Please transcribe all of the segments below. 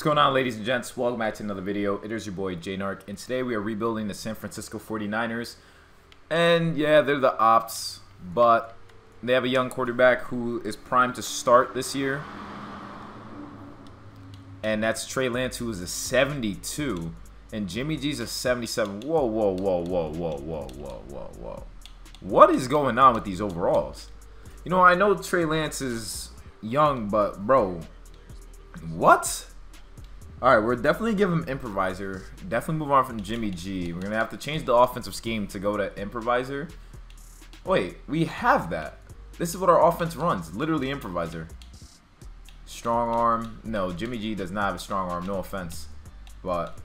What's going on, ladies and gents? Welcome back to another video. It is your boy JNark, and today we are rebuilding the San Francisco 49ers. And yeah, they're the ops, but they have a young quarterback who is primed to start this year, and that's Trey Lance, who is a 72, and Jimmy G's a 77. Whoa, whoa, whoa, whoa, whoa, whoa, whoa, whoa, whoa. What is going on with these overalls? You know, I know Trey Lance is young, but bro, what? All right, we're definitely give him improviser. Definitely move on from Jimmy G. We're gonna have to change the offensive scheme to go to improviser. Wait, we have that. This is what our offense runs. Literally improviser. Strong arm. No, Jimmy G does not have a strong arm. No offense, but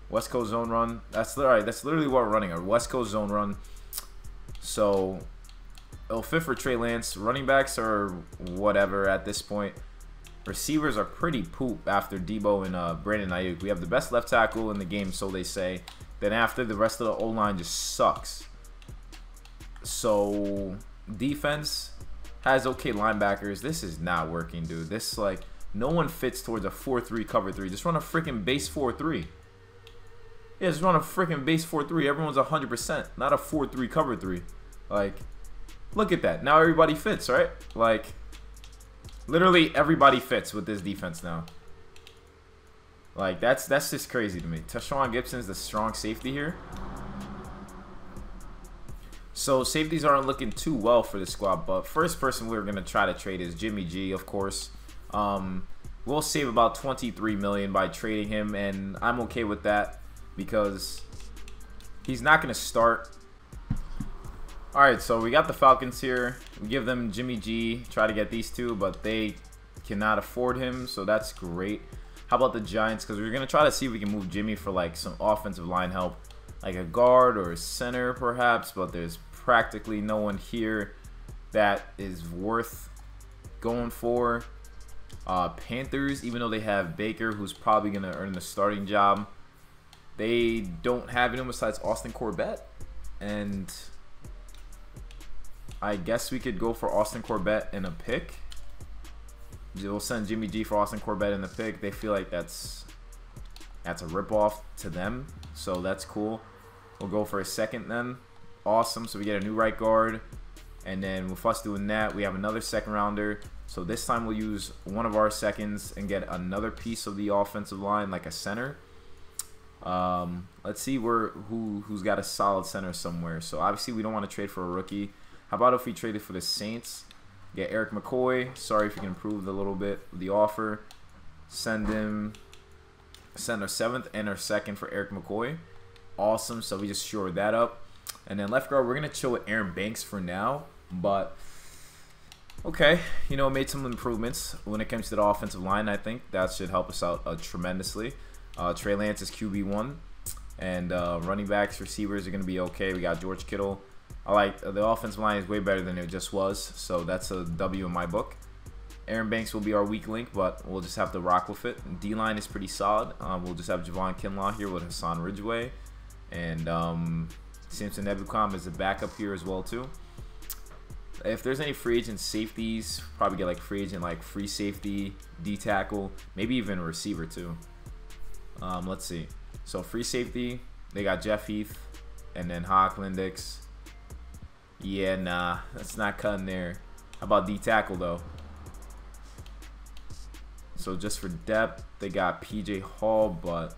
West Coast zone run. That's all right. That's literally what we're running. Our West Coast zone run. So it'll fit for Trey Lance. Running backs are whatever at this point. Receivers are pretty poop after Debo and Brandon Ayuk. We have the best left tackle in the game, so they say. Then after, the rest of the O-line just sucks. So defense has okay linebackers. This is not working, dude. This, like, no one fits towards a 4-3 cover 3. Just run a freaking base 4-3. Yeah, just run a freaking base 4-3. Everyone's 100%, not a 4-3 cover 3. Like, look at that. Now everybody fits, right? Like, literally everybody fits with this defense now. Like, that's just crazy to me. Tashawn Gibson's the strong safety here. So safeties aren't looking too well for this squad, but first person we're gonna try to trade is Jimmy G, of course. We'll save about $23 million by trading him, and I'm okay with that because he's not gonna start. Alright, so we got the Falcons here. We give them Jimmy G, try to get these two, but they cannot afford him, so that's great. How about the Giants? Because we're going to try to see if we can move Jimmy for like some offensive line help, like a guard or a center perhaps, but there's practically no one here that is worth going for. Panthers, even though they have Baker, who's probably going to earn the starting job, they don't have anyone besides Austin Corbett, and I guess we could go for Austin Corbett and a pick. We'll send Jimmy G for Austin Corbett and the pick. They feel like that's a ripoff to them, so that's cool. We'll go for a second then. Awesome. So we get a new right guard, and then with us doing that, we have another second rounder. So this time we'll use one of our seconds and get another piece of the offensive line, like a center. Let's see who's got a solid center somewhere. So obviously we don't want to trade for a rookie. How about if we traded for the Saints? Get Eric McCoy. Sorry if you can improve a little bit with the offer. Send our 7th and our 2nd for Eric McCoy. Awesome. So we just shored that up. And then left guard, we're going to chill with Aaron Banks for now. But, okay. You know, made some improvements when it comes to the offensive line. I think that should help us out tremendously. Trey Lance is QB1. And running backs, receivers are going to be okay. We got George Kittle. I like the offensive line is way better than it just was, so that's a W in my book. Aaron Banks will be our weak link, but we'll just have to rock with it. D-line is pretty solid. We'll just have Javon Kinlaw here with Hassan Ridgeway, and Samson Ebukam is a backup here as well too. If there's any free agent safeties, probably get like free agent, like free safety, D tackle, maybe even a receiver too. Let's see. So free safety, they got Jeff Heath, and then Hawk Lindex. Yeah, nah, that's not cutting there. How about D tackle though? So just for depth, they got PJ Hall, but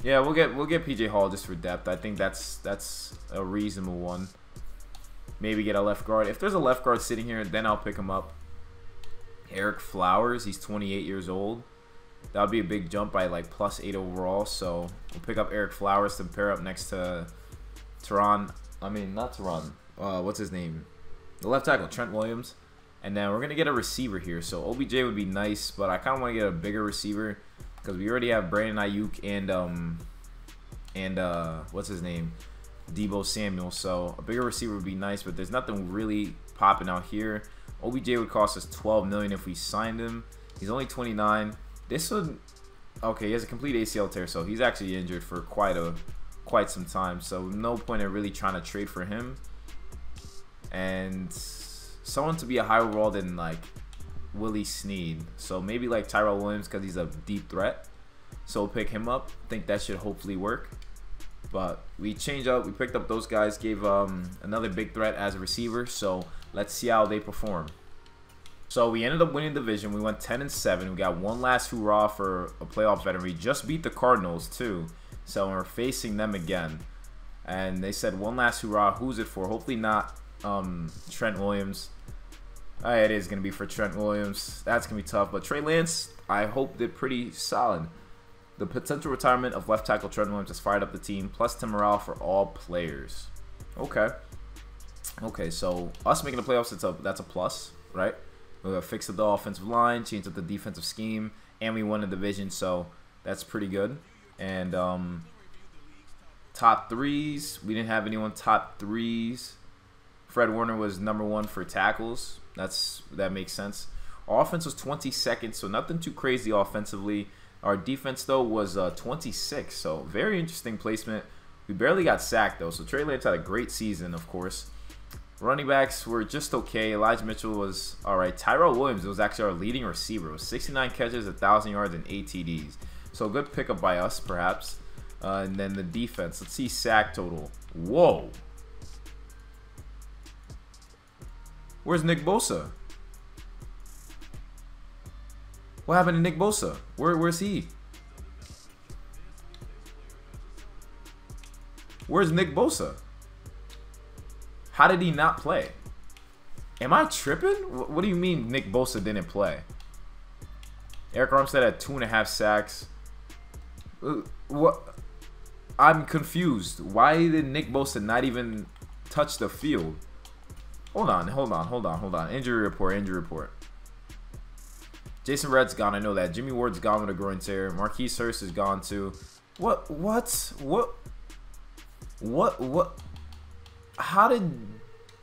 yeah, we'll get PJ Hall just for depth. I think that's a reasonable one. Maybe get a left guard. If there's a left guard sitting here, then I'll pick him up. Eric Flowers, he's 28 years old. That would be a big jump by like +8 overall. So we'll pick up Eric Flowers to pair up next to not Teron. What's his name? The left tackle, Trent Williams. And then we're going to get a receiver here. So OBJ would be nice, but I kind of want to get a bigger receiver because we already have Brandon Ayuk and what's his name? Debo Samuel. So a bigger receiver would be nice, but there's nothing really popping out here. OBJ would cost us $12 million if we signed him. He's only 29. This would... Okay, he has a complete ACL tear, so he's actually injured for quite some time, so no point in really trying to trade for him. And someone to be a high overall than like Willie Snead. So maybe like Tyrell Williams because he's a deep threat. So we'll pick him up. I think that should hopefully work. But we changed up. We picked up those guys. Gave another big threat as a receiver. So let's see how they perform. So we ended up winning division. We went 10-7. We got one last hurrah for a playoff veteran. We just beat the Cardinals too. So we're facing them again. And they said one last hurrah. Who's it for? Hopefully not Trent Williams. It is going to be for Trent Williams. That's going to be tough. But Trey Lance, I hope, did pretty solid. The potential retirement of left tackle Trent Williams has fired up the team. Plus 10 morale for all players. Okay. Okay, so us making the playoffs, that's a plus, right? We fixed the offensive line, changed up the defensive scheme, and we won the division. So that's pretty good. And top threes, we didn't have anyone top threes. Fred Warner was #1 for tackles. That makes sense. Our offense was 22nd, so nothing too crazy offensively. Our defense though was 26, so very interesting placement. We barely got sacked though, so Trey Lance had a great season, of course. Running backs were just okay. Elijah Mitchell was all right. Tyrell Williams was actually our leading receiver. It was 69 catches, 1,000 yards, and 8 TDs. So a good pickup by us, perhaps. And then the defense. Let's see sack total. Whoa. Where's Nick Bosa? What happened to Nick Bosa? Where's he? Where's Nick Bosa? How did he not play? Am I tripping? What do you mean Nick Bosa didn't play? Eric Armstead had 2.5 sacks. What? I'm confused. Why did Nick Bosa not even touch the field? Hold on. Injury report. Jason Red's gone, I know that. Jimmy Ward's gone with a groin tear. Marquise Hurst is gone too. What? How did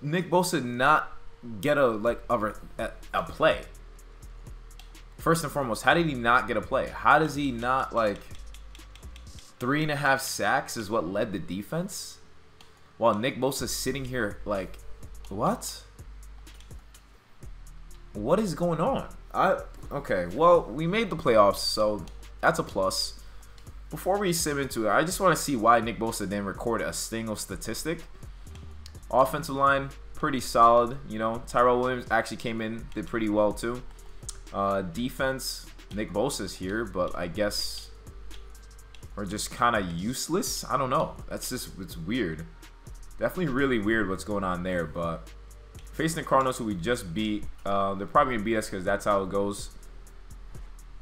Nick Bosa not get a play? First and foremost, how did he not get a play? How does he not 3.5 sacks is what led the defense? While Nick Bosa's sitting here what? What is going on? Okay, well, we made the playoffs, so that's a plus. Before we sim into it, I just want to see why Nick Bosa didn't record a single statistic. Offensive line, pretty solid. You know, Tyrell Williams actually came in, did pretty well too. Defense, Nick Bosa's here, but I guess we're just kind of useless. I don't know. It's weird. Definitely really weird what's going on there, but facing the Cardinals, who we just beat, they're probably going to beat us because that's how it goes.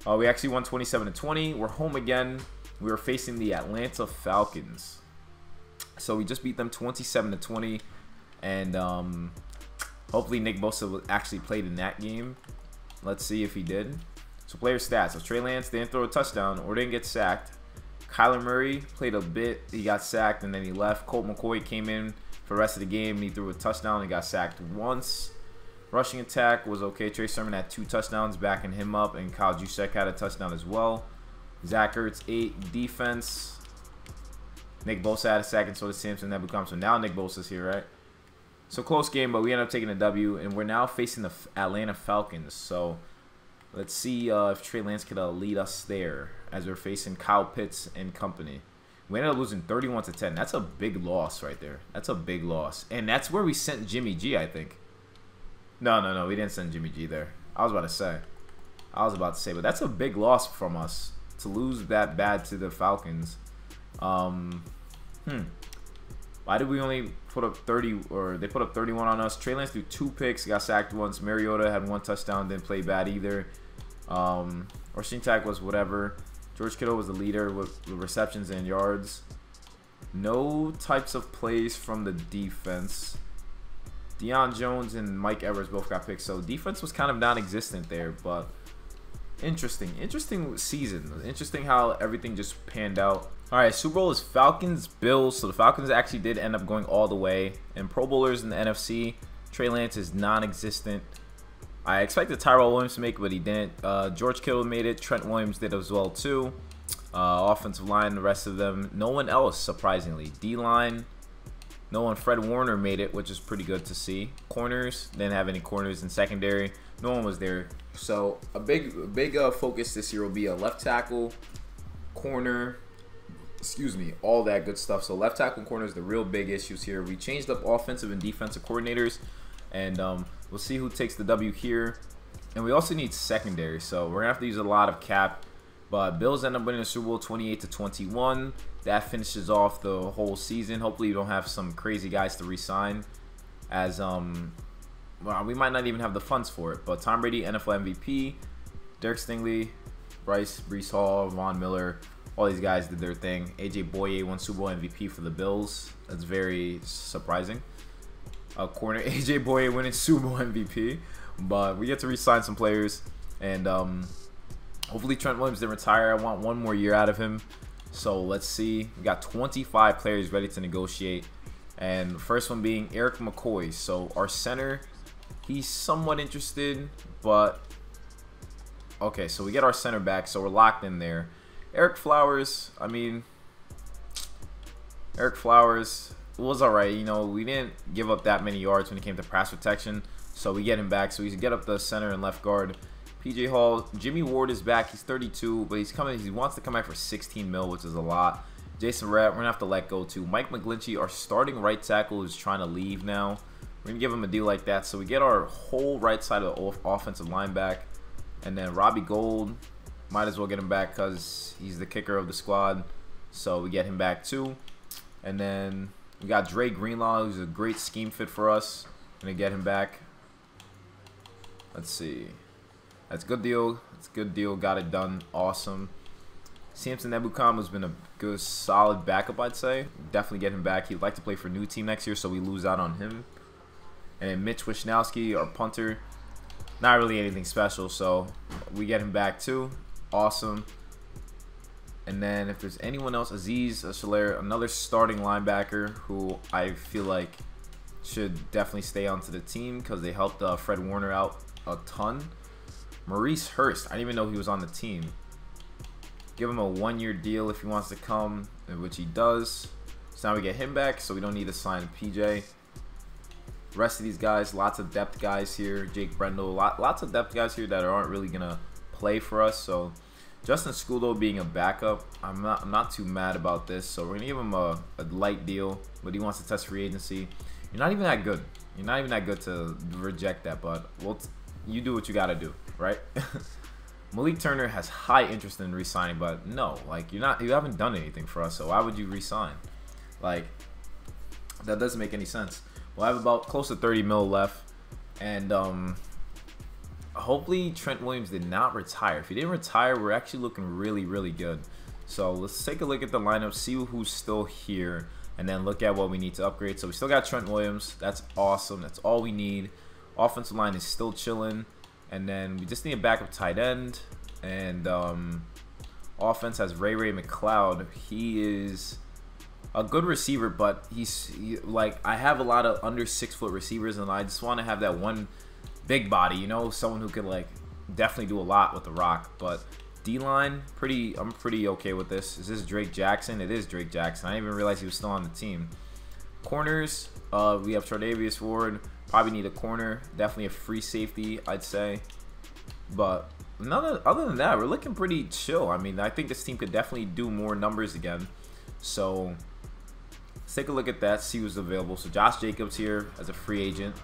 We actually won 27-20. We're home again. We were facing the Atlanta Falcons. So we just beat them 27-20. And hopefully Nick Bosa actually played in that game. Let's see if he did. So player stats. So Trey Lance didn't throw a touchdown or didn't get sacked. Kyler Murray played a bit. He got sacked and then he left. Colt McCoy came in for the rest of the game. He threw a touchdown and got sacked once. Rushing attack was okay. Trey Sermon had 2 touchdowns, backing him up. And Kyle Juszczyk had a touchdown as well. Zach Ertz, 8. Defense. Nick Bosa had a sack and so did Samson. That becomes so now Nick Bosa's here, right? So close game, but we ended up taking a W. And we're now facing the Atlanta Falcons. So let's see if Trey Lance could lead us there as we're facing Kyle Pitts and company. We ended up losing 31-10. That's a big loss right there. That's a big loss. And that's where we sent Jimmy G, I think. No. We didn't send Jimmy G there. I was about to say. But that's a big loss from us to lose that bad to the Falcons. Why did we only put up 30, or they put up 31 on us? Trey Lance threw 2 picks, got sacked once. Mariota had 1 touchdown, didn't play bad either. Shintak was whatever. George Kittle was the leader with receptions and yards. No types of plays from the defense. Deion Jones and Mike Evers both got picked, so defense was kind of non-existent there, but interesting season. Interesting how everything just panned out. All right, Super Bowl is Falcons-Bills, so the Falcons actually did end up going all the way. And Pro Bowlers in the NFC, Trey Lance is non-existent. I expected Tyrell Williams to make it, but he didn't. George Kittle made it. Trent Williams did as well, too. Offensive line, the rest of them. No one else, surprisingly. D-line, no one. Fred Warner made it, which is pretty good to see. Corners, didn't have any corners in secondary. No one was there. So a big focus this year will be a left tackle, corner, excuse me, all that good stuff. So left tackle and corner is the real big issues here. We changed up offensive and defensive coordinators, and we'll see who takes the W here. And we also need secondary, so we're gonna have to use a lot of cap. But Bills end up winning the Super Bowl 28-21. That finishes off the whole season. Hopefully, you don't have some crazy guys to re-sign, as well, we might not even have the funds for it. But Tom Brady, NFL MVP, Derek Stingley, Brees Hall, Von Miller, all these guys did their thing. AJ Boye won Super Bowl MVP for the Bills. That's very surprising. Corner AJ Boye winning Super Bowl MVP. But we get to re-sign some players, and hopefully Trent Williams didn't retire. I want one more year out of him. So let's see. We got 25 players ready to negotiate, and the first one being Eric McCoy. So our center, he's somewhat interested, but okay. So we get our center back, so we're locked in there. Eric Flowers, I mean, Eric Flowers was alright. You know, we didn't give up that many yards when it came to pass protection. So we get him back, so we can get up the center and left guard. PJ Hall, Jimmy Ward is back. He's 32, but he's coming. He wants to come back for 16 mil, which is a lot. Jason Rhett, we're gonna have to let go too. Mike McGlinchey, our starting right tackle, is trying to leave now. We're gonna give him a deal like that, so we get our whole right side of the offensive line back. And then Robbie Gould, might as well get him back because he's the kicker of the squad. So we get him back too. And then we got Dre Greenlaw, who's a great scheme fit for us. Gonna get him back. Let's see. That's a good deal. That's a good deal. Got it done. Awesome. Samson Ebukam has been a good, solid backup, I'd say. Definitely get him back. He'd like to play for a new team next year, so we lose out on him. And then Mitch Wishnowski, our punter. Not really anything special, so we get him back too. Awesome. And then if there's anyone else, Aziz Shalair, another starting linebacker who I feel like should definitely stay onto the team because they helped Fred Warner out a ton. Maurice Hurst, I didn't even know he was on the team. Give him a one-year deal if he wants to come, which he does. So now we get him back, so we don't need to sign PJ. Rest of these guys, lots of depth guys here. Jake Brendel, lots of depth guys here that aren't really gonna play for us. So Justin Scudo being a backup, I'm not too mad about this. So we're gonna give him a light deal, but he wants to test free agency. You're not even that good. You're not even that good to reject that, but you do what you gotta do, right? Malik Turner has high interest in re-signing, but no, like you haven't done anything for us, so why would you re-sign? Like, that doesn't make any sense. We'll have about close to 30 mil left, and hopefully Trent Williams did not retire. If he didn't retire, we're actually looking really, really good. So let's take a look at the lineup, see who's still here, and then look at what we need to upgrade. So we still got Trent Williams. That's awesome. That's all we need. Offensive line is still chilling. And then we just need a backup tight end. And offense has Ray McLeod. He is a good receiver, but like, I have a lot of under 6 foot receivers, and I just want to have that one big body, you know, someone who could like definitely do a lot with the rock. But D-line, I'm pretty okay with this. Is this Drake Jackson? It is Drake Jackson. I didn't even realize he was still on the team. Corners, we have Tre'Davious Ward. Probably need a corner. Definitely a free safety, I'd say. But other than that, we're looking pretty chill. I mean, I think this team could definitely do more numbers again. So let's take a look at that, see who's available. So Josh Jacobs here as a free agent.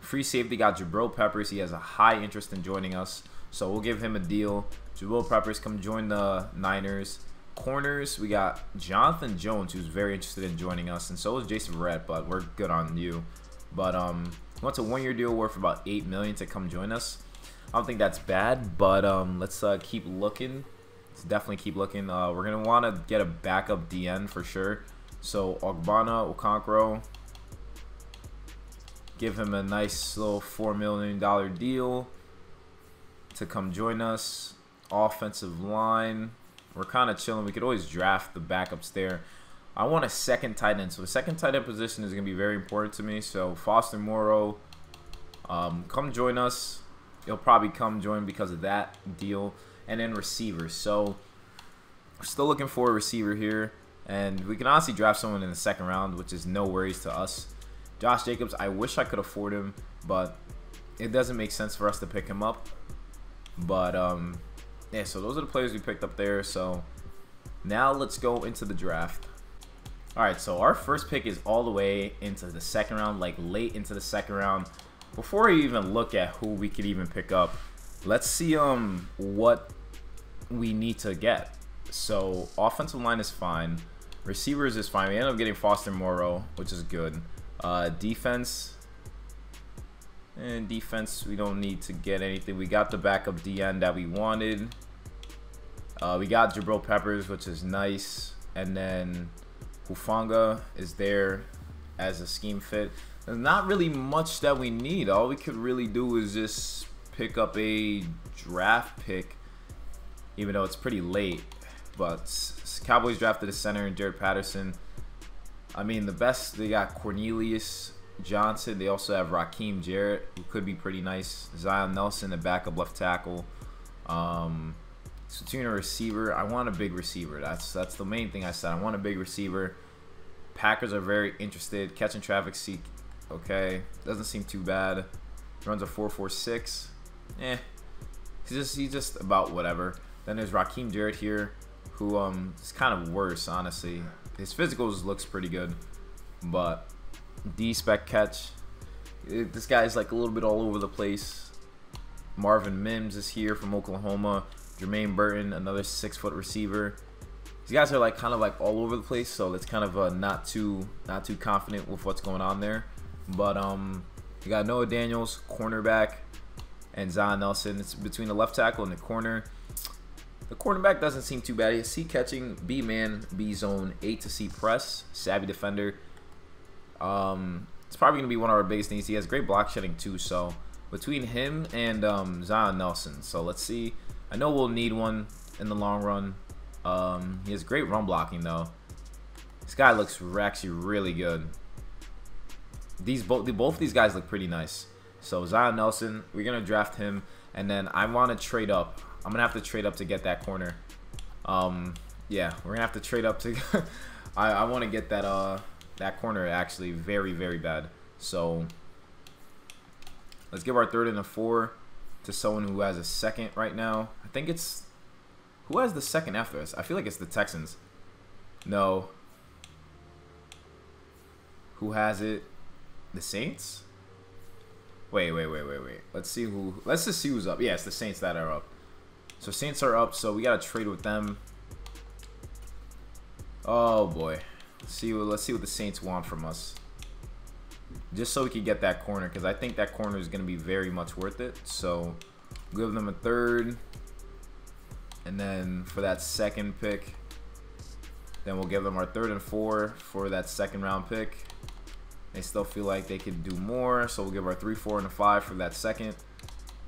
Free safety got Jabril Peppers. He has a high interest in joining us, so we'll give him a deal. Jabril Peppers, come join the Niners. Corners, we got Jonathan Jones, who's very interested in joining us, and so is Jason Verrett, but we're good on you. But he wants a one-year deal worth about $8 million to come join us. I don't think that's bad, but let's keep looking. Let's definitely keep looking. We're gonna want to get a backup DN for sure. So Ogbonna Okonkwo, give him a nice little $4 million deal to come join us. Offensive line, we're kind of chilling. We could always draft the backups there. I want a second tight end. So the second tight end position is going to be very important to me. So Foster Moreau, come join us. He'll probably come join because of that deal. And then receivers. So we're still looking for a receiver here. And we can honestly draft someone in the second round, which is no worries to us. Josh Jacobs, I wish I could afford him, but it doesn't make sense for us to pick him up. But yeah, so those are the players we picked up there. So now let's go into the draft. Alright, so our first pick is all the way into the second round, like late into the second round. Before we even look at who we could even pick up, let's see what we need to get. So offensive line is fine. Receivers is fine. We ended up getting Foster Moreau, which is good. Defense. And defense, we don't need to get anything. We got the backup DN that we wanted. We got Jabril Peppers, which is nice. And then Hufanga is there as a scheme fit. There's not really much that we need. All we could really do is just pick up a draft pick, even though it's pretty late. But Cowboys drafted a center in Jared Patterson. I mean, the best, they got Cornelius Johnson. They also have Raheem Jarrett, who could be pretty nice. Zion Nelson, the backup left tackle. Between a receiver, I want a big receiver. That's the main thing I said. I want a big receiver. Packers are very interested. Catching traffic, seek. Okay, doesn't seem too bad. Runs a 4.46. He's just about whatever. Then there's Raheem Jarrett here, who is kind of worse, honestly. His physicals looks pretty good, but D-spec catch. This guy's like a little bit all over the place. Marvin Mims is here from Oklahoma. Jermaine Burton, another 6-foot receiver. These guys are like kind of like all over the place, so it's kind of not too confident with what's going on there. But you got Noah Daniels, cornerback, and Zion Nelson. It's between the left tackle and the corner. The cornerback doesn't seem too bad. He's C catching, B man, B zone, A to C press, savvy defender. It's probably gonna be one of our biggest needs. He has great block shedding too. So between him and Zion Nelson. So let's see. I know we'll need one in the long run. He has great run blocking though. This guy looks actually really good. Both these guys look pretty nice. So Zion Nelson, we're gonna draft him, and then I want to trade up. I'm gonna have to trade up to get that corner. Yeah, we're gonna have to trade up to. I want to get that corner actually very, very bad. So let's give our third and a 4 to someone who has a second right now. I think it's who has the second after us. I feel like it's the Texans. No. Who has it? The Saints? Wait. Let's see who. Let's just see who's up. Yeah, it's the Saints that are up. So Saints are up. So we gotta trade with them. Oh boy. Let's see what the Saints want from us. Just so we can get that corner, because I think that corner is gonna be very much worth it. So give them a third, and then for that second pick, then we'll give them our 3rd and 4 for that second round pick. They still feel like they could do more, so we'll give our 3, 4, and a 5 for that second.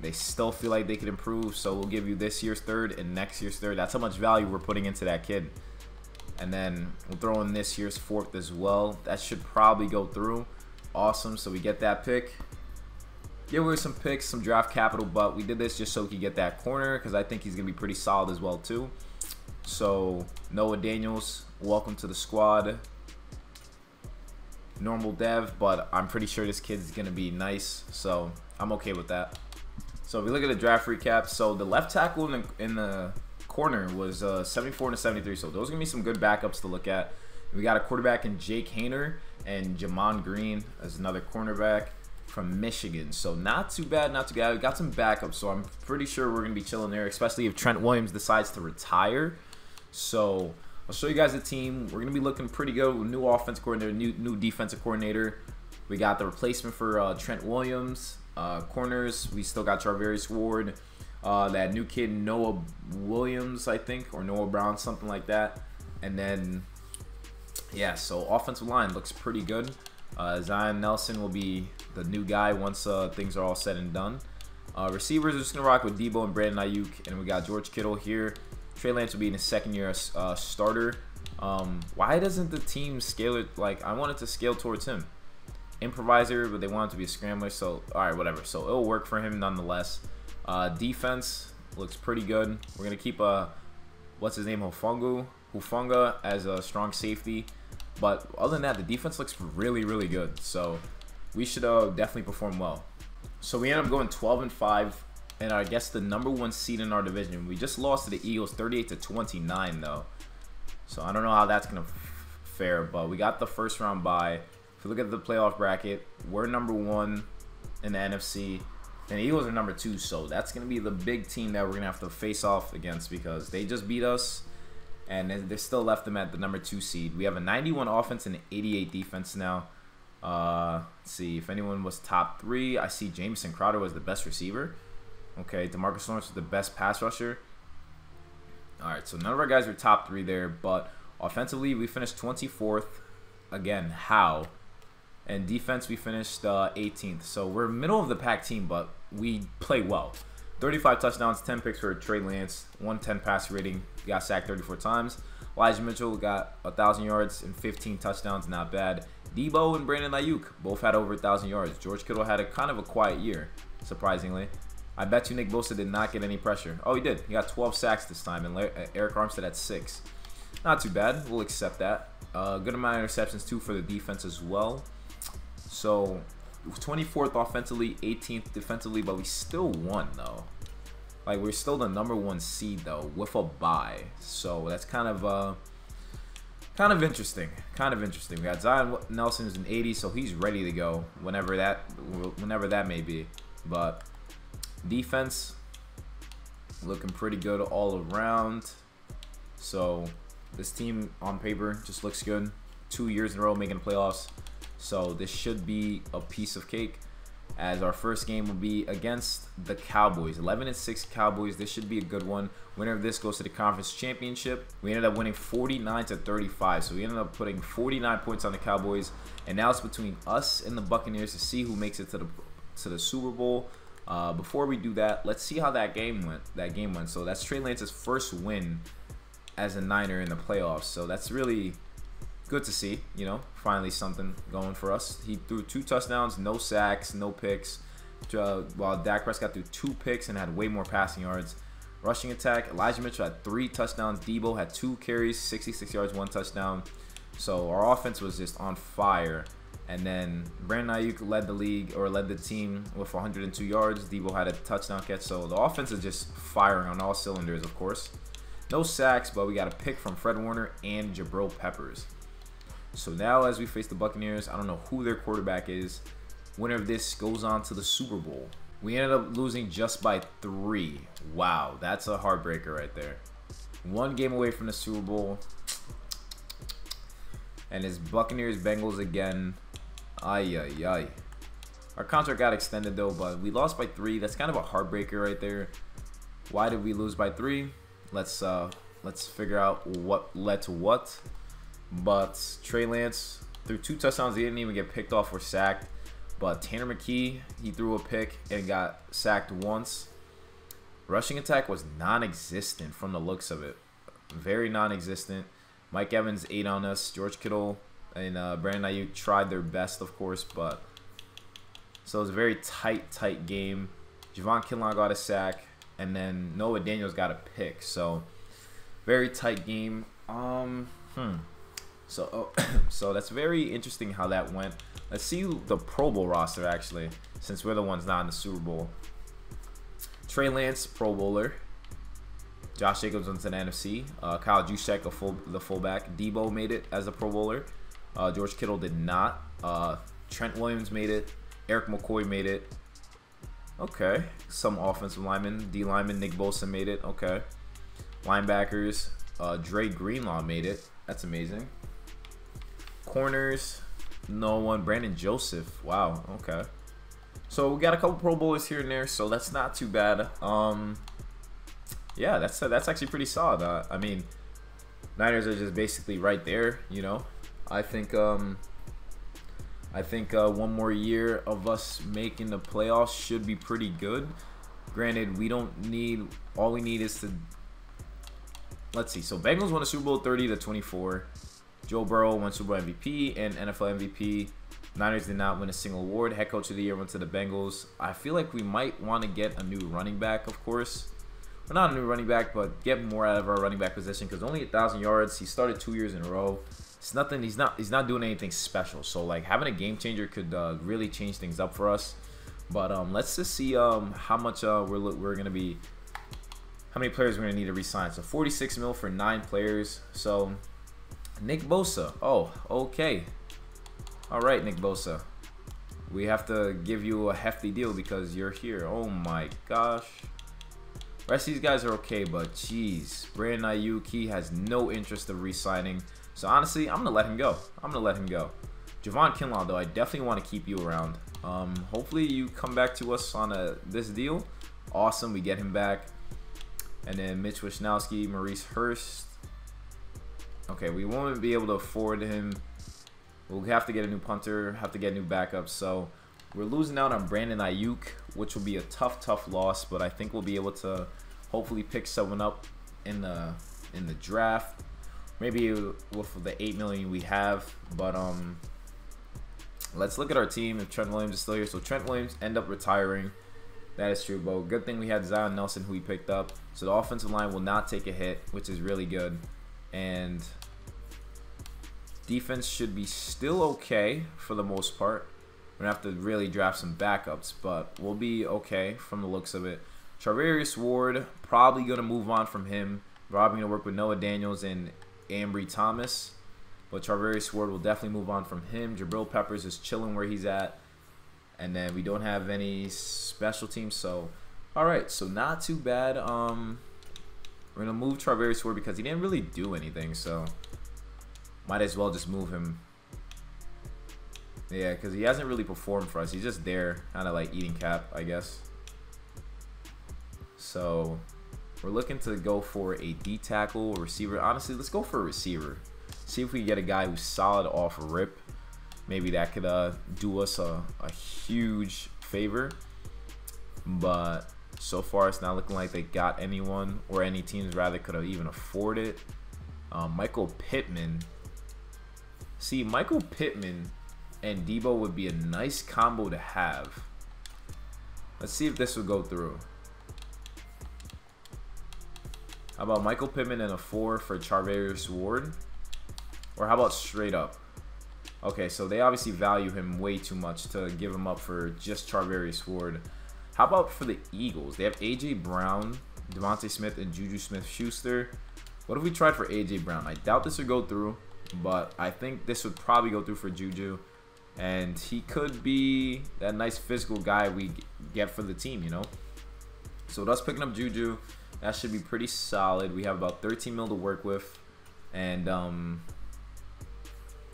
They still feel like they could improve, so we'll give you this year's 3rd and next year's 3rd. That's how much value we're putting into that kid. And then we'll throw in this year's 4th as well. That should probably go through. Awesome, so we get that pick. Give away some picks, some draft capital, but we did this just so we could get that corner, because I think he's going to be pretty solid as well too. So Noah Daniels, welcome to the squad. Normal dev, but I'm pretty sure this kid's gonna be nice, so I'm okay with that. So if we look at the draft recap, so the left tackle in the corner was 74 to 73, so those are gonna be some good backups to look at. We got a quarterback in Jake Haener, and Jamon Green as another cornerback from Michigan. So not too bad, not too bad. We got some backups, so I'm pretty sure we're gonna be chilling there, especially if Trent Williams decides to retire. So I'll show you guys the team. We're going to be looking pretty good. New offensive coordinator, new defensive coordinator. We got the replacement for Trent Williams. Corners, we still got Charvarius Ward. That new kid, Noah Williams, I think, or Noah Brown, something like that. And then, yeah, so offensive line looks pretty good. Zion Nelson will be the new guy once things are all said and done. Receivers are just going to rock with Debo and Brandon Ayuk. And we got George Kittle here. Trey Lance will be in his second year starter. Why doesn't the team scale it? Like, I wanted to scale towards him. Improviser, but they want it to be a scrambler. So, all right, whatever. So, it'll work for him nonetheless. Defense looks pretty good. We're going to keep, what's his name, Hufanga as a strong safety. But other than that, the defense looks really, really good. So, we should definitely perform well. So we ended up going 12-5, and I guess the #1 seed in our division. We just lost to the Eagles 38-29 though. So I don't know how that's gonna fare, but we got the first round bye. If you look at the playoff bracket, we're #1 in the NFC, and the Eagles are #2. So that's gonna be the big team that we're gonna have to face off against because they just beat us, and they still left them at the #2 seed. We have a 91 offense and an 88 defense now. Let's see if anyone was top 3. I see Jamison Crowder was the best receiver. Okay, DeMarcus Lawrence was the best pass rusher. All right, so none of our guys were top 3 there, but offensively we finished 24th. Again, how? And defense we finished 18th. So we're middle of the pack team, but we play well. 35 touchdowns, 10 picks for Trey Lance, 110 passer rating. Got sacked 34 times. Elijah Mitchell got 1,000 yards and 15 touchdowns, not bad. Debo and Brandon Ayuk both had over 1,000 yards. George Kittle had a kind of a quiet year, surprisingly. I bet you Nick Bosa did not get any pressure. Oh, he did. He got 12 sacks this time, and Eric Armstead had 6. Not too bad. We'll accept that. Good amount of interceptions, too, for the defense as well. So, 24th offensively, 18th defensively, but we still won, though. Like, we're still the #1 seed, though, with a bye. So, that's kind of interesting. Kind of interesting. We got Zion Nelson who's an 80, so he's ready to go whenever that may be. But defense looking pretty good all around. So this team on paper just looks good. 2 years in a row making the playoffs. So this should be a piece of cake, as our first game will be against the Cowboys. 11-6 Cowboys. This should be a good one. Winner of this goes to the conference championship. We ended up winning 49-35. So we ended up putting 49 points on the Cowboys. And now it's between us and the Buccaneers to see who makes it to the Super Bowl. Before we do that, let's see how that game went. So that's Trey Lance's first win as a Niner in the playoffs. So that's really good to see, you know, finally something going for us. He threw 2 touchdowns, no sacks, no picks, while Dak Prescott threw 2 picks and had way more passing yards. Rushing attack, Elijah Mitchell had 3 touchdowns. Debo had 2 carries, 66 yards, 1 touchdown. So our offense was just on fire. And then Brandon Ayuk led the team with 102 yards. Debo had a touchdown catch. So the offense is just firing on all cylinders, of course. No sacks, but we got a pick from Fred Warner and Jabril Peppers. So now as we face the Buccaneers, I don't know who their quarterback is. Winner of this goes on to the Super Bowl. We ended up losing just by 3. Wow, that's a heartbreaker right there. 1 game away from the Super Bowl. And it's Buccaneers-Bengals again. Ay, ay, ay. Our contract got extended though, but we lost by 3. That's kind of a heartbreaker right there. Why did we lose by 3? Let's figure out what led to what. But Trey Lance threw 2 touchdowns. He didn't even get picked off or sacked. But Tanner McKee, he threw a pick and got sacked once. Rushing attack was non-existent from the looks of it. Very non-existent. Mike Evans ate on us. George Kittle and Brandon Ayuk tried their best, of course. But so it was a very tight game. Javon Kinlaw got a sack. And then Noah Daniels got a pick. So very tight game. So that's very interesting how that went. Let's see the Pro Bowl roster, actually, since we're the ones not in the Super Bowl. Trey Lance, Pro Bowler. Josh Jacobs went to the NFC. Kyle Juszczyk, the fullback. Debo made it as a Pro Bowler. George Kittle did not. Trent Williams made it. Eric McCoy made it. Okay. Some offensive linemen. D lineman, Nick Bosa made it. Okay. Linebackers. Dre Greenlaw made it. That's amazing. Corners. No one. Brandon Joseph. Wow. Okay. So we got a couple Pro Bowlers here and there, so that's not too bad. Yeah, that's actually pretty solid. I mean, Niners are just basically right there, you know. I think one more year of us making the playoffs should be pretty good. Granted, we don't need, all we need is to, let's see. So Bengals won a Super Bowl 30-24. Joe Burrow won Super Bowl MVP and NFL MVP. Niners did not win a single award. Head coach of the year went to the Bengals. I feel like we might want to get a new running back, of course. Well, not a new running back, but get more out of our running back position, because only 1,000 yards. He started 2 years in a row. It's nothing. He's not doing anything special. So like having a game changer could really change things up for us. But let's just see how much we're gonna be, how many players we're gonna need to re-sign. So 46 mil for 9 players. So Nick Bosa. Oh, okay. All right, Nick Bosa. We have to give you a hefty deal because you're here. Oh my gosh. The rest of these guys are okay, but jeez, Brandon Ayuk, he has no interest of re-signing. So honestly, I'm gonna let him go. I'm gonna let him go. Javon Kinlaw, though, I definitely want to keep you around. Hopefully you come back to us on this deal. Awesome, we get him back. And then Mitch Wishnowsky, Maurice Hurst. Okay, we won't be able to afford him. We'll have to get a new punter, have to get new backups. So we're losing out on Brandon Ayuk, which will be a tough loss. But I think we'll be able to hopefully pick someone up in the draft. Maybe with the 8 million we have. But let's look at our team if Trent Williams is still here. So Trent Williams end up retiring. That is true, but good thing we had Zion Nelson, who we picked up. So the offensive line will not take a hit, which is really good. And defense should be still okay for the most part. We're going to have to really draft some backups, but we'll be okay from the looks of it. Charvarius Ward, probably going to move on from him. Probably going to work with Noah Daniels and Ambry Thomas. But Charvarius Ward will definitely move on from him. Jabril Peppers is chilling where he's at. And then we don't have any special teams. So, all right. So, not too bad. We're going to move Charvarius Ward because he didn't really do anything. So, might as well just move him. Yeah, because he hasn't really performed for us. He's just there, kind of like eating cap, I guess. So, we're looking to go for a D tackle, receiver. Honestly, let's go for a receiver. See if we get a guy who's solid off a rip. Maybe that could do us a huge favor. But so far, it's not looking like they got anyone, or any teams rather could have even afford it. Michael Pittman. See, Michael Pittman and Debo would be a nice combo to have. Let's see if this would go through. How about Michael Pittman and a 4 for Charvarius Ward? Or how about straight up? Okay, so they obviously value him way too much to give him up for just Charvarius Ward. How about for the Eagles? They have A.J. Brown, Devontae Smith, and Juju Smith-Schuster. What if we tried for A.J. Brown? I doubt this would go through, but I think this would probably go through for Juju. And he could be that nice physical guy we get for the team, you know? So with us picking up Juju, that should be pretty solid. We have about 13 mil to work with. And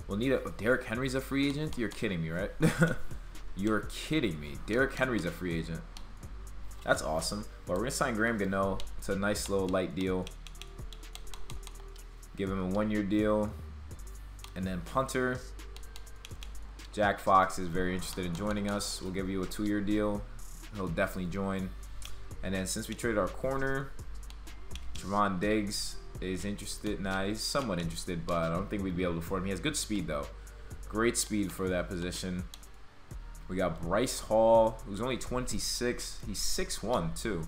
we'll need a... Derrick Henry's a free agent? You're kidding me, right? You're kidding me. Derrick Henry's a free agent. That's awesome. But we're going to sign Graham Gano. It's a nice little light deal. Give him a 1-year deal. And then punter. Jack Fox is very interested in joining us. We'll give you a 2-year deal. He'll definitely join. And then since we traded our corner, Trevon Diggs is interested. Nah, he's somewhat interested, but I don't think we'd be able to afford him. He has good speed, though. Great speed for that position. We got Bryce Hall, who's only 26. He's 6'1", too.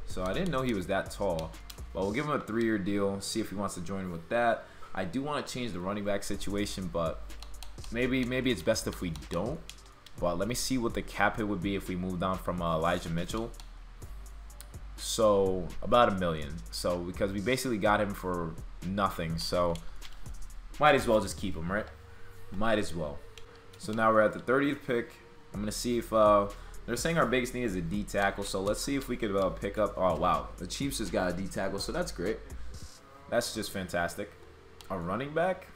So I didn't know he was that tall. But we'll give him a 3-year deal, see if he wants to join with that. I do want to change the running back situation, but maybe it's best if we don't. But let me see what the cap hit would be if we moved on from Elijah Mitchell. So about $1 million. So because we basically got him for nothing, so might as well just keep him, right? Might as well. So now we're at the 30th pick. I'm gonna see if they're saying our biggest need is a D tackle. So let's see if we could pick up. Oh wow, the Chiefs just got a D tackle, so that's great. That's just fantastic. A running back?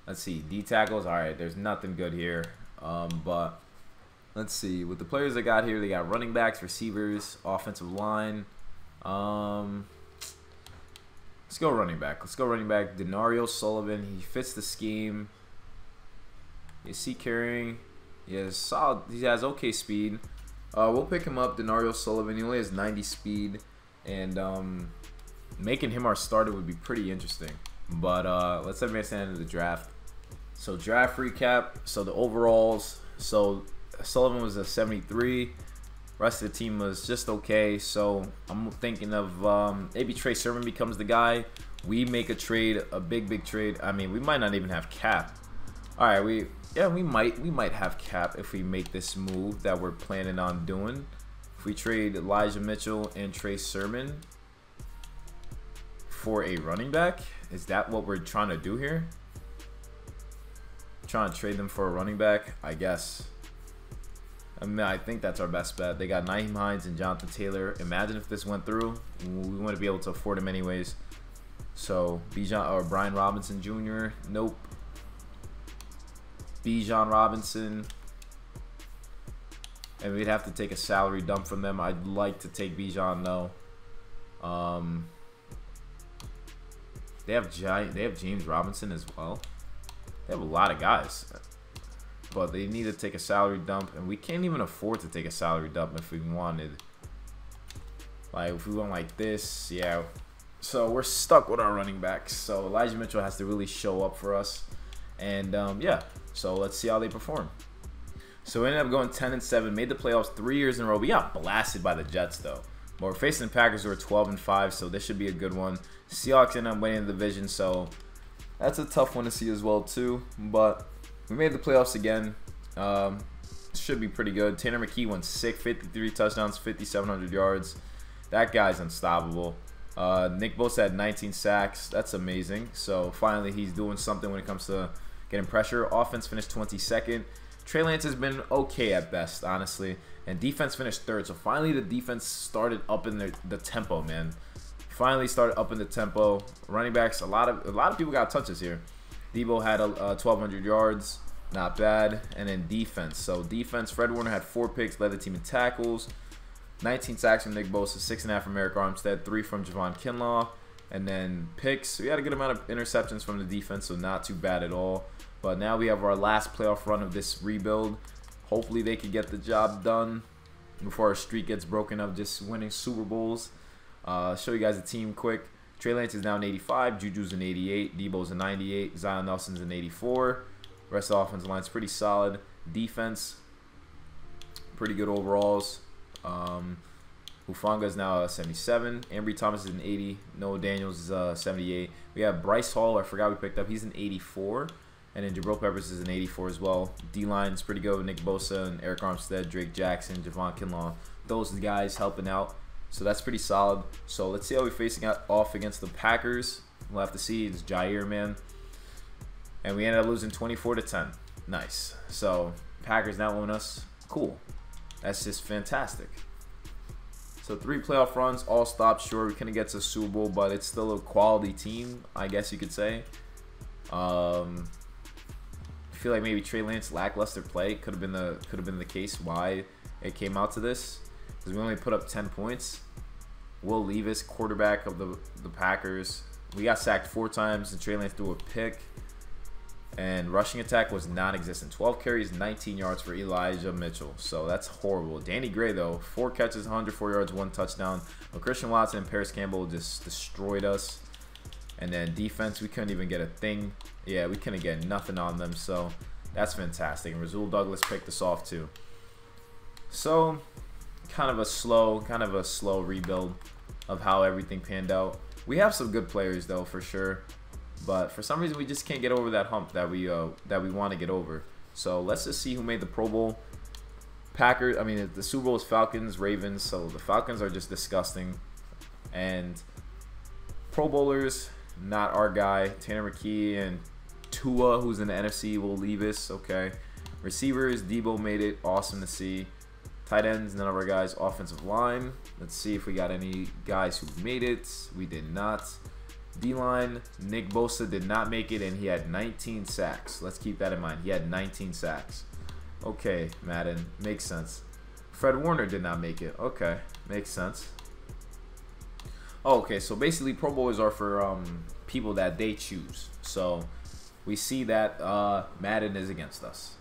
Let's see, D tackles. All right, there's nothing good here. But let's see. With the players they got here, they got running backs, receivers, offensive line. Let's go running back. Let's go running back. Denario Sullivan. He fits the scheme. Is he carrying? He has solid. He has okay speed. We'll pick him up. Denario Sullivan. He only has 90 speed, and making him our starter would be pretty interesting. But let's advance into the draft. So draft recap. So the overalls. So Sullivan was a 73. Rest of the team was just okay. So I'm thinking of maybe Trey Sermon becomes the guy. We make a trade, a big trade. I mean, we might not even have cap. All right, yeah, we might have cap if we make this move that we're planning on doing. If we trade Elijah Mitchell and Trey Sermon for a running back, is that what we're trying to do here? Trying to trade them for a running back, I guess. I mean, I think that's our best bet. They got Nyheim Hines and Jonathan Taylor. Imagine if this went through, we wouldn't be able to afford him anyways. So Bijan or Brian Robinson Jr. Nope. Bijan Robinson, and we'd have to take a salary dump from them. I'd like to take Bijan though. They have James Robinson as well. They have a lot of guys, but they need to take a salary dump, and we can't even afford to take a salary dump if we wanted. Like if we went like this, yeah. So we're stuck with our running backs. So Elijah Mitchell has to really show up for us, and yeah. So let's see how they perform. So we ended up going 10-7, made the playoffs 3 years in a row. We got blasted by the Jets though. But we're facing the Packers who are 12-5, so this should be a good one. Seahawks ended up winning the division, so that's a tough one to see as well too. But we made the playoffs again. Should be pretty good. Tanner McKee went sick, 53 touchdowns, 5,700 yards. That guy's unstoppable. Nick Bosa had 19 sacks. That's amazing. So finally he's doing something when it comes to getting pressure. Offense finished 22nd. Trey Lance has been okay at best, honestly. And defense finished 3rd. So finally the defense started up in the tempo, man. Finally started up in the tempo. Running backs, a lot of people got touches here. Debo had 1,200 yards. Not bad. And then defense. So defense, Fred Warner had 4 picks, led the team in tackles. 19 sacks from Nick Bosa, 6.5 from Eric Armstead, 3 from Javon Kinlaw. And then picks. We had a good amount of interceptions from the defense, so not too bad at all. But now we have our last playoff run of this rebuild. Hopefully they can get the job done before our streak gets broken up just winning Super Bowls. Show you guys the team quick. Trey Lance is now an 85. Juju's an 88. Debo's a 98. Zion Nelson's an 84. The rest of the offensive line's pretty solid. Defense, pretty good overalls. Hufanga is now a 77. Ambry Thomas is an 80. Noah Daniels is a 78. We have Bryce Hall. I forgot we picked up. He's an 84. And then Jabril Peppers is an 84 as well. D-line's pretty good with Nick Bosa and Eric Armstead, Drake Jackson, Javon Kinlaw. Those guys helping out. So that's pretty solid. So let's see how we're facing off against the Packers. We'll have to see. It's Jair, man. And we ended up losing 24-10. Nice. So Packers now own us. Cool. That's just fantastic. So 3 playoff runs, all stopped short. We couldn't get to Super Bowl, but it's still a quality team, I guess you could say. I feel like maybe Trey Lance lackluster play could have been the case why it came out to this, because we only put up 10 points. Will Levis, quarterback of the Packers, we got sacked 4 times and Trey Lance threw a pick. And rushing attack was non-existent. 12 carries, 19 yards for Elijah Mitchell. So that's horrible. Danny Gray, though, 4 catches, 104 yards, 1 touchdown. But Christian Watson and Paris Campbell just destroyed us. And then defense, we couldn't even get a thing. Yeah, we couldn't get nothing on them. So that's fantastic. And Rasul Douglas picked us off, too. So kind of a slow rebuild of how everything panned out. We have some good players, though, for sure. But for some reason, we just can't get over that hump that we want to get over. So let's just see who made the Pro Bowl. Packers. I mean, the Super Bowl is Falcons, Ravens. So the Falcons are just disgusting. And Pro Bowlers, not our guy. Tanner McKee and Tua, who's in the NFC, will leave us. Okay. Receivers, Debo made it. Awesome to see. Tight ends, none of our guys. Offensive line. Let's see if we got any guys who made it. We did not. D-line, Nick Bosa did not make it, and he had 19 sacks. Let's keep that in mind. He had 19 sacks. Okay, Madden. Makes sense. Fred Warner did not make it. Okay, makes sense. Oh, okay, so basically Pro Bowlers are for people that they choose. So we see that Madden is against us.